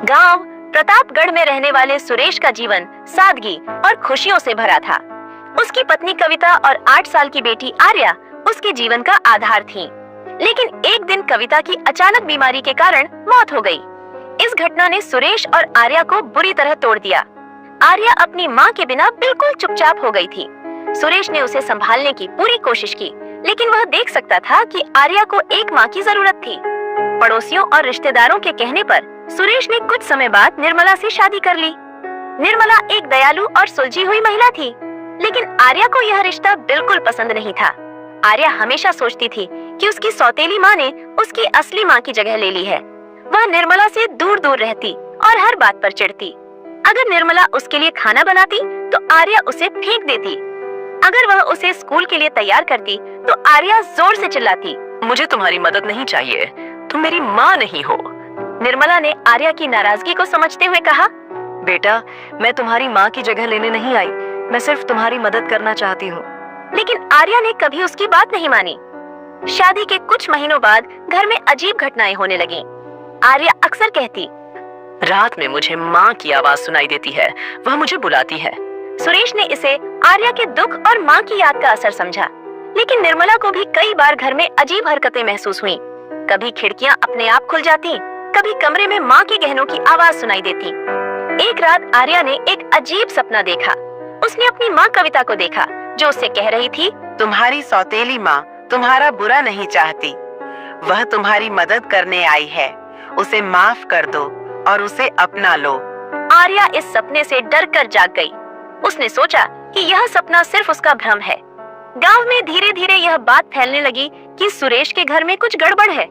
गांव प्रतापगढ़ में रहने वाले सुरेश का जीवन सादगी और खुशियों से भरा था। उसकी पत्नी कविता और 8 साल की बेटी आर्या उसके जीवन का आधार थीं। लेकिन एक दिन कविता की अचानक बीमारी के कारण मौत हो गई। इस घटना ने सुरेश और आर्या को बुरी तरह तोड़ दिया। आर्या अपनी माँ के बिना बिल्कुल चुपचाप हो गई थी। सुरेश ने उसे संभालने की पूरी कोशिश की, लेकिन वह देख सकता था कि आर्या को एक माँ की जरूरत थी। पड़ोसियों और रिश्तेदारों के कहने पर सुरेश ने कुछ समय बाद निर्मला से शादी कर ली। निर्मला एक दयालु और सुलझी हुई महिला थी, लेकिन आर्या को यह रिश्ता बिल्कुल पसंद नहीं था। आर्या हमेशा सोचती थी कि उसकी सौतेली माँ ने उसकी असली माँ की जगह ले ली है। वह निर्मला से दूर दूर रहती और हर बात पर चिढ़ती। अगर निर्मला उसके लिए खाना बनाती तो आर्या उसे फेंक देती। अगर वह उसे स्कूल के लिए तैयार करती तो आर्या जोर से चिल्लाती, मुझे तुम्हारी मदद नहीं चाहिए, तुम मेरी माँ नहीं हो। निर्मला ने आर्या की नाराजगी को समझते हुए कहा, बेटा, मैं तुम्हारी माँ की जगह लेने नहीं आई, मैं सिर्फ तुम्हारी मदद करना चाहती हूँ। लेकिन आर्या ने कभी उसकी बात नहीं मानी। शादी के कुछ महीनों बाद घर में अजीब घटनाएं होने लगीं। आर्या अक्सर कहती, रात में मुझे माँ की आवाज सुनाई देती है, वह मुझे बुलाती है। सुरेश ने इसे आर्या के दुख और माँ की याद का असर समझा। लेकिन निर्मला को भी कई बार घर में अजीब हरकतें महसूस हुई। कभी खिड़कियां अपने आप खुल जाती, कभी कमरे में माँ के गहनों की आवाज सुनाई देती। एक रात आर्या ने एक अजीब सपना देखा। उसने अपनी माँ कविता को देखा, जो उससे कह रही थी, तुम्हारी सौतेली माँ तुम्हारा बुरा नहीं चाहती, वह तुम्हारी मदद करने आई है, उसे माफ कर दो और उसे अपना लो। आर्या इस सपने से डरकर जाग गई। उसने सोचा कि यह सपना सिर्फ उसका भ्रम है। गांव में धीरे धीरे यह बात फैलने लगी कि सुरेश के घर में कुछ गड़बड़ है।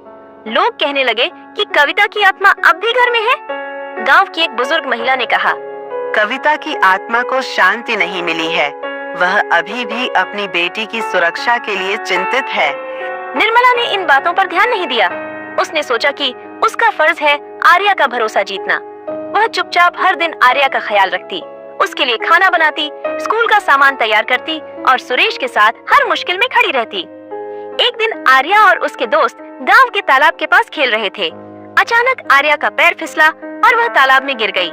लोग कहने लगे कि कविता की आत्मा अब भी घर में है। गांव की एक बुजुर्ग महिला ने कहा, कविता की आत्मा को शांति नहीं मिली है, वह अभी भी अपनी बेटी की सुरक्षा के लिए चिंतित है। निर्मला ने इन बातों पर ध्यान नहीं दिया। उसने सोचा कि उसका फर्ज है आर्या का भरोसा जीतना। वह चुपचाप हर दिन आर्या का ख्याल रखती, उसके लिए खाना बनाती, स्कूल का सामान तैयार करती और सुरेश के साथ हर मुश्किल में खड़ी रहती। एक दिन आर्या और उसके दोस्त गांव के तालाब के पास खेल रहे थे। अचानक आर्या का पैर फिसला और वह तालाब में गिर गई।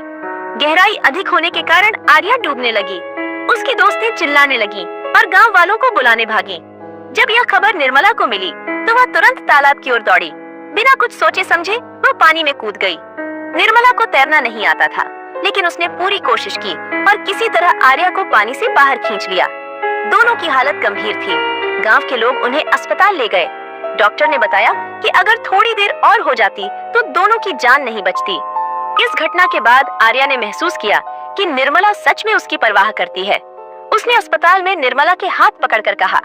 गहराई अधिक होने के कारण आर्या डूबने लगी। उसकी दोस्तें चिल्लाने लगी और गांव वालों को बुलाने भागी। जब यह खबर निर्मला को मिली तो वह तुरंत तालाब की ओर दौड़ी। बिना कुछ सोचे समझे वह पानी में कूद गई। निर्मला को तैरना नहीं आता था, लेकिन उसने पूरी कोशिश की और किसी तरह आर्या को पानी से बाहर खींच लिया। दोनों की हालत गंभीर थी। गांव के लोग उन्हें अस्पताल ले गए। डॉक्टर ने बताया कि अगर थोड़ी देर और हो जाती तो दोनों की जान नहीं बचती। इस घटना के बाद आर्या ने महसूस किया कि निर्मला सच में उसकी परवाह करती है। उसने अस्पताल में निर्मला के हाथ पकड़कर कहा,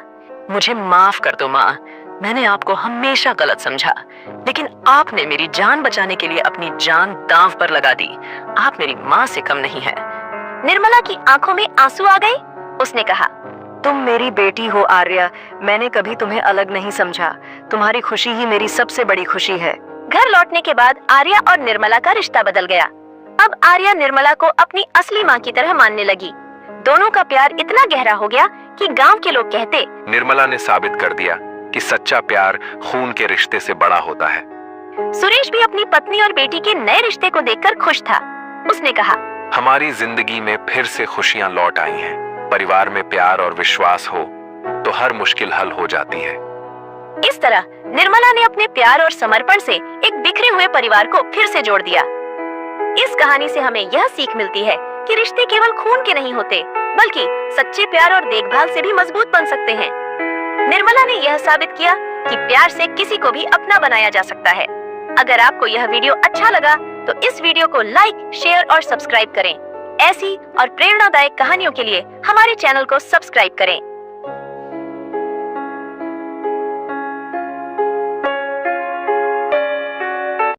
मुझे माफ कर दो माँ, मैंने आपको हमेशा गलत समझा, लेकिन आपने मेरी जान बचाने के लिए अपनी जान दांव पर लगा दी। आप मेरी माँ से कम नहीं है। निर्मला की आंखों में आंसू आ गए। उसने कहा, तुम मेरी बेटी हो आर्या, मैंने कभी तुम्हें अलग नहीं समझा। तुम्हारी खुशी ही मेरी सबसे बड़ी खुशी है। घर लौटने के बाद आर्या और निर्मला का रिश्ता बदल गया। अब आर्या निर्मला को अपनी असली माँ की तरह मानने लगी। दोनों का प्यार इतना गहरा हो गया कि गांव के लोग कहते, निर्मला ने साबित कर दिया कि सच्चा प्यार खून के रिश्ते से बड़ा होता है। सुरेश भी अपनी पत्नी और बेटी के नए रिश्ते को देखकर खुश था। उसने कहा, हमारी जिंदगी में फिर से खुशियां लौट आई हैं। परिवार में प्यार और विश्वास हो तो हर मुश्किल हल हो जाती है। इस तरह निर्मला ने अपने प्यार और समर्पण से एक बिखरे हुए परिवार को फिर से जोड़ दिया। इस कहानी से हमें यह सीख मिलती है कि रिश्ते केवल खून के नहीं होते, बल्कि सच्चे प्यार और देखभाल से भी मजबूत बन सकते हैं। निर्मला ने यह साबित किया कि प्यार से किसी को भी अपना बनाया जा सकता है। अगर आपको यह वीडियो अच्छा लगा तो इस वीडियो को लाइक, शेयर और सब्सक्राइब करें। ऐसी और प्रेरणादायक कहानियों के लिए हमारे चैनल को सब्सक्राइब करें।